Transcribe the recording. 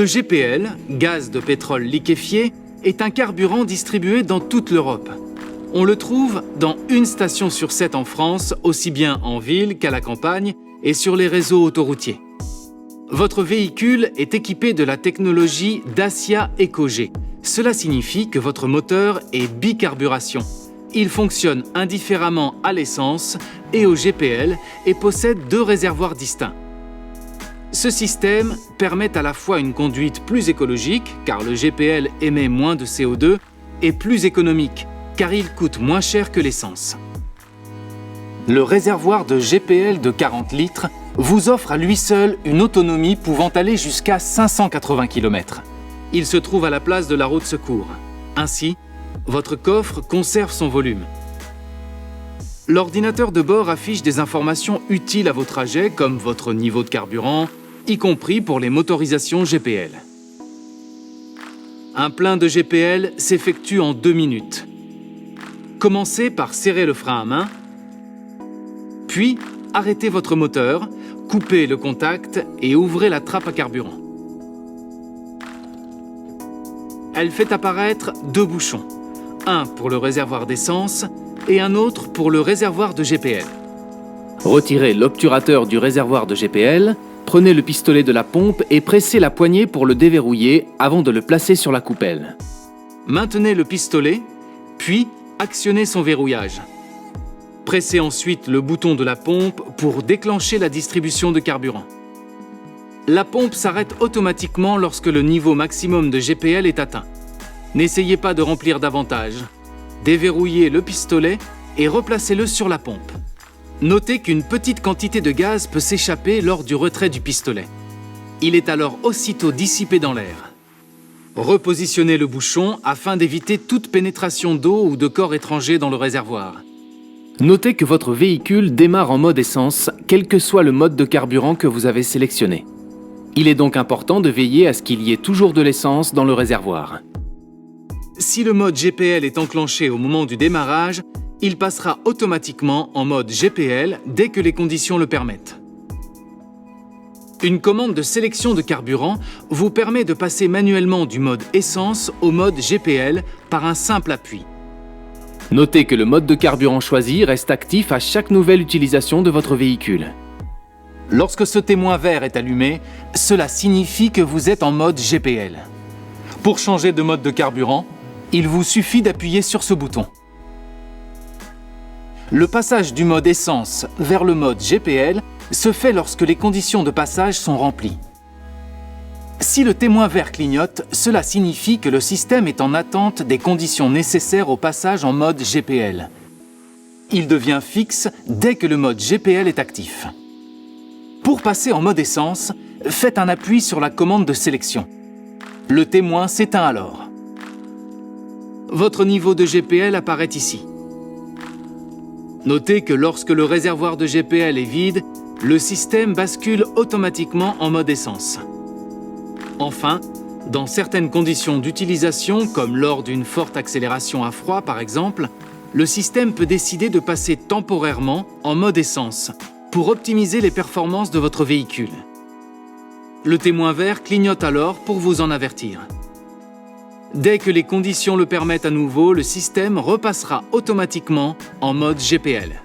Le GPL, gaz de pétrole liquéfié, est un carburant distribué dans toute l'Europe. On le trouve dans une station sur 7 en France, aussi bien en ville qu'à la campagne et sur les réseaux autoroutiers. Votre véhicule est équipé de la technologie Dacia EcoG. Cela signifie que votre moteur est bicarburation. Il fonctionne indifféremment à l'essence et au GPL et possède 2 réservoirs distincts. Ce système permet à la fois une conduite plus écologique, car le GPL émet moins de CO2, et plus économique, car il coûte moins cher que l'essence. Le réservoir de GPL de 40 litres vous offre à lui seul une autonomie pouvant aller jusqu'à 580 km. Il se trouve à la place de la roue de secours. Ainsi, votre coffre conserve son volume. L'ordinateur de bord affiche des informations utiles à vos trajets, comme votre niveau de carburant, y compris pour les motorisations GPL. Un plein de GPL s'effectue en 2 minutes. Commencez par serrer le frein à main, puis arrêtez votre moteur, coupez le contact et ouvrez la trappe à carburant. Elle fait apparaître 2 bouchons, un pour le réservoir d'essence et un autre pour le réservoir de GPL. Retirez l'obturateur du réservoir de GPL, prenez le pistolet de la pompe et pressez la poignée pour le déverrouiller avant de le placer sur la coupelle. Maintenez le pistolet, puis actionnez son verrouillage. Pressez ensuite le bouton de la pompe pour déclencher la distribution de carburant. La pompe s'arrête automatiquement lorsque le niveau maximum de GPL est atteint. N'essayez pas de remplir davantage. Déverrouillez le pistolet et replacez-le sur la pompe. Notez qu'une petite quantité de gaz peut s'échapper lors du retrait du pistolet. Il est alors aussitôt dissipé dans l'air. Repositionnez le bouchon afin d'éviter toute pénétration d'eau ou de corps étrangers dans le réservoir. Notez que votre véhicule démarre en mode essence, quel que soit le mode de carburant que vous avez sélectionné. Il est donc important de veiller à ce qu'il y ait toujours de l'essence dans le réservoir. Si le mode GPL est enclenché au moment du démarrage, il passera automatiquement en mode GPL dès que les conditions le permettent. Une commande de sélection de carburant vous permet de passer manuellement du mode essence au mode GPL par un simple appui. Notez que le mode de carburant choisi reste actif à chaque nouvelle utilisation de votre véhicule. Lorsque ce témoin vert est allumé, cela signifie que vous êtes en mode GPL. Pour changer de mode de carburant, il vous suffit d'appuyer sur ce bouton. Le passage du mode essence vers le mode GPL se fait lorsque les conditions de passage sont remplies. Si le témoin vert clignote, cela signifie que le système est en attente des conditions nécessaires au passage en mode GPL. Il devient fixe dès que le mode GPL est actif. Pour passer en mode essence, faites un appui sur la commande de sélection. Le témoin s'éteint alors. Votre niveau de GPL apparaît ici. Notez que lorsque le réservoir de GPL est vide, le système bascule automatiquement en mode essence. Enfin, dans certaines conditions d'utilisation, comme lors d'une forte accélération à froid par exemple, le système peut décider de passer temporairement en mode essence pour optimiser les performances de votre véhicule. Le témoin vert clignote alors pour vous en avertir. Dès que les conditions le permettent à nouveau, le système repassera automatiquement en mode GPL.